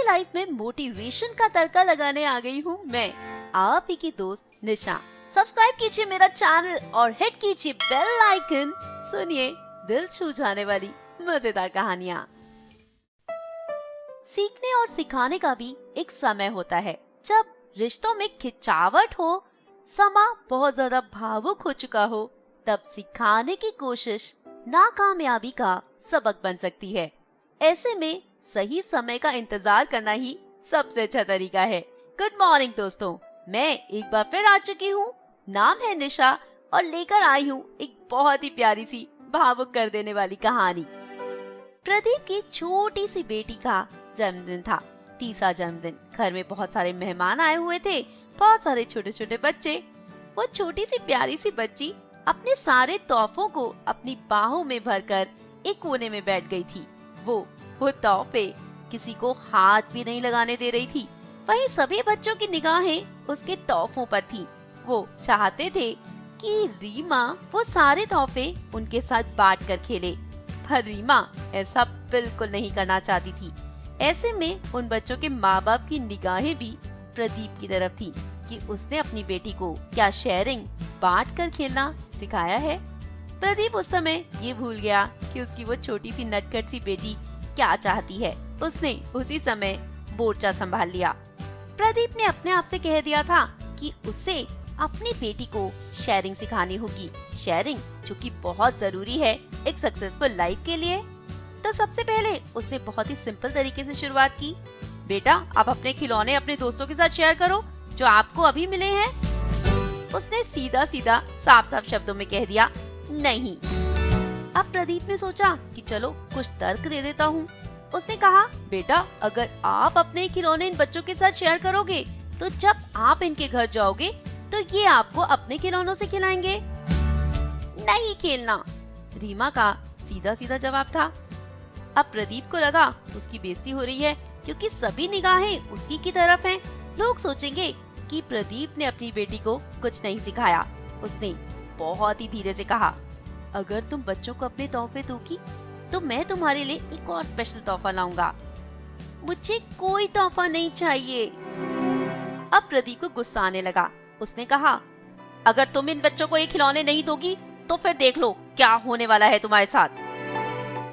आपकी लाइफ में मोटिवेशन का तड़का लगाने आ गई हूँ मैं, आप ही की दोस्त निशा। सब्सक्राइब कीजिए मेरा चैनल और हिट कीजिए बेल आइकन। सुनिए दिल छू जाने वाली मजेदार कहानियाँ। सीखने और सिखाने का भी एक समय होता है। जब रिश्तों में खिंचावट हो, समा बहुत ज्यादा भावुक हो चुका हो, तब सिखाने की कोशिश नाकामयाबी का सबक बन सकती है। ऐसे में सही समय का इंतजार करना ही सबसे अच्छा तरीका है। गुड मॉर्निंग दोस्तों, मैं एक बार फिर आ चुकी हूँ। नाम है निशा और लेकर आई हूँ एक बहुत ही प्यारी सी भावुक कर देने वाली कहानी। प्रदीप की छोटी सी बेटी का जन्मदिन था, तीसरा जन्मदिन। घर में बहुत सारे मेहमान आए हुए थे, बहुत सारे छोटे छोटे बच्चे। वो छोटी सी प्यारी सी बच्ची अपने सारे तोहफों को अपनी बाहों में भरकर एक कोने में बैठ गई थी। वो तोहफे किसी को हाथ भी नहीं लगाने दे रही थी। वहीं सभी बच्चों की निगाहें उसके तोहफों पर थी। वो चाहते थे कि रीमा वो सारे तोहफे उनके साथ बांट कर खेले, पर रीमा ऐसा बिल्कुल नहीं करना चाहती थी। ऐसे में उन बच्चों के माँ बाप की निगाहें भी प्रदीप की तरफ थी कि उसने अपनी बेटी को क्या शेयरिंग, बांट कर खेलना सिखाया है। प्रदीप उस समय ये भूल गया कि उसकी वो छोटी सी नटखट सी बेटी क्या चाहती है। उसने उसी समय मोर्चा संभाल लिया। प्रदीप ने अपने आप से कह दिया था कि उसे अपनी बेटी को शेयरिंग सिखानी होगी। शेयरिंग जो कि बहुत जरूरी है एक सक्सेसफुल लाइफ के लिए। तो सबसे पहले उसने बहुत ही सिंपल तरीके से शुरुआत की। बेटा, आप अपने खिलौने अपने दोस्तों के साथ शेयर करो जो आपको अभी मिले हैं। उसने सीधा सीधा साफ साफ शब्दों में कह दिया। नहीं। अब प्रदीप ने सोचा कि चलो कुछ तर्क दे देता हूँ। उसने कहा, बेटा, अगर आप अपने खिलौने इन बच्चों के साथ शेयर करोगे तो जब आप इनके घर जाओगे तो ये आपको अपने खिलौनों से खिलाएंगे। नहीं खेलना, रीमा का सीधा सीधा जवाब था। अब प्रदीप को लगा उसकी बेइज्जती हो रही है क्योंकि सभी निगाहें उसकी की तरफ हैं। लोग सोचेंगे कि प्रदीप ने अपनी बेटी को कुछ नहीं सिखाया। उसने बहुत ही धीरे से कहा, अगर तुम बच्चों को अपने तोहफे दोगी तो मैं तुम्हारे लिए एक और स्पेशल तोहफा लाऊंगा। मुझे कोई तोहफा नहीं चाहिए। अब प्रदीप को गुस्सा आने लगा। उसने कहा, अगर तुम इन बच्चों को ये खिलौने नहीं दोगी तो फिर देख लो क्या होने वाला है तुम्हारे साथ।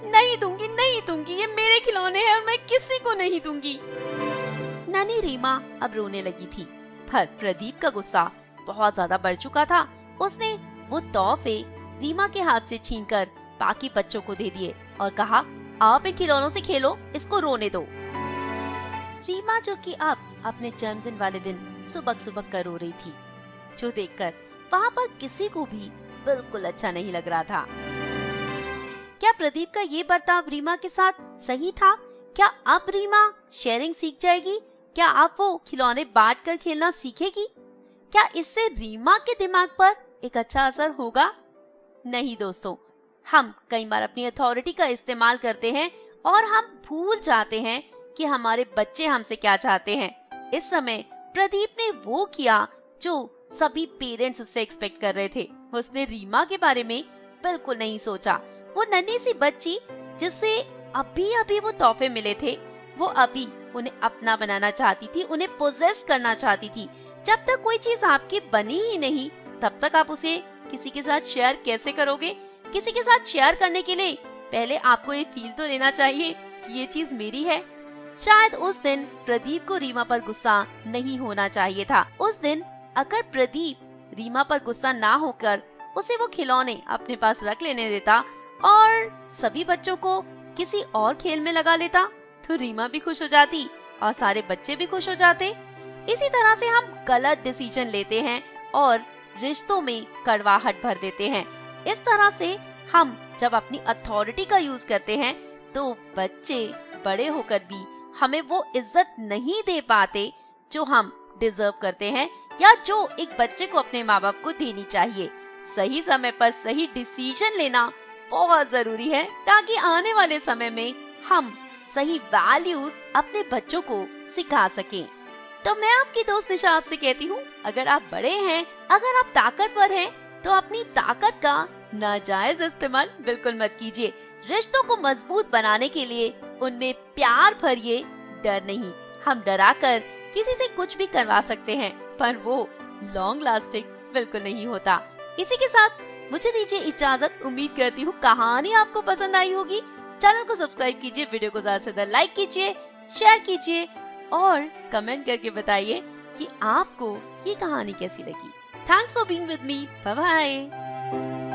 नहीं दूंगी, नहीं दूंगी, ये मेरे खिलौने हैं और मैं किसी को नहीं दूंगी। नन्ही रीमा अब रोने लगी थी, पर प्रदीप का गुस्सा बहुत ज्यादा बढ़ चुका था। उसने वो तोहफे रीमा के हाथ से छीनकर बाकी बच्चों को दे दिए और कहा, आप इन खिलौनों से खेलो, इसको रोने दो। रीमा जो कि अब अपने जन्मदिन वाले दिन सुबह सुबह कर रो रही थी, जो देखकर वहाँ पर किसी को भी बिल्कुल अच्छा नहीं लग रहा था। क्या प्रदीप का ये बर्ताव रीमा के साथ सही था? क्या अब रीमा शेयरिंग सीख जाएगी? क्या अब वो खिलौने बांट कर खेलना सीखेगी? क्या इससे रीमा के दिमाग पर एक अच्छा असर होगा? नहीं दोस्तों, हम कई बार अपनी अथॉरिटी का इस्तेमाल करते हैं और हम भूल जाते हैं कि हमारे बच्चे हमसे क्या चाहते हैं। इस समय प्रदीप ने वो किया जो सभी पेरेंट्स उससे एक्सपेक्ट कर रहे थे। उसने रीमा के बारे में बिल्कुल नहीं सोचा। वो नन्ही सी बच्ची जिसे अभी अभी वो तोहफे मिले थे, वो अभी उन्हें अपना बनाना चाहती थी, उन्हें पोजेस करना चाहती थी। जब तक कोई चीज आपकी बनी ही नहीं, तब तक आप उसे किसी के साथ शेयर कैसे करोगे? किसी के साथ शेयर करने के लिए पहले आपको ये फील तो लेना चाहिए कि ये चीज मेरी है। शायद उस दिन प्रदीप को रीमा पर गुस्सा नहीं होना चाहिए था। उस दिन अगर प्रदीप रीमा पर गुस्सा ना होकर उसे वो खिलौने अपने पास रख लेने देता और सभी बच्चों को किसी और खेल में लगा लेता, तो रीमा भी खुश हो जाती और सारे बच्चे भी खुश हो जाते। इसी तरह से हम गलत डिसीजन लेते हैं और रिश्तों में कड़वाहट भर देते हैं। इस तरह से हम जब अपनी अथॉरिटी का यूज करते हैं तो बच्चे बड़े होकर भी हमें वो इज्जत नहीं दे पाते जो हम डिजर्व करते हैं या जो एक बच्चे को अपने माँ बाप को देनी चाहिए। सही समय पर सही डिसीजन लेना बहुत जरूरी है ताकि आने वाले समय में हम सही वैल्यूज अपने बच्चों को सिखा सकें। तो मैं आपकी दोस्त निशा आपसे कहती हूँ, अगर आप बड़े हैं, अगर आप ताकतवर हैं, तो अपनी ताकत का नाजायज इस्तेमाल बिल्कुल मत कीजिए। रिश्तों को मजबूत बनाने के लिए उनमें प्यार भरिए डर नहीं, हम डराकर किसी से कुछ भी करवा सकते हैं, पर वो लॉन्ग लास्टिंग बिल्कुल नहीं होता। इसी के साथ मुझे दीजिए इजाजत। उम्मीद करती हूँ कहानी आपको पसंद आई होगी। चैनल को सब्सक्राइब कीजिए, वीडियो को ज्यादा से ज्यादा लाइक कीजिए, शेयर कीजिए और कमेंट करके बताइए कि आपको ये कहानी कैसी लगी। Thanks for being with me. Bye bye.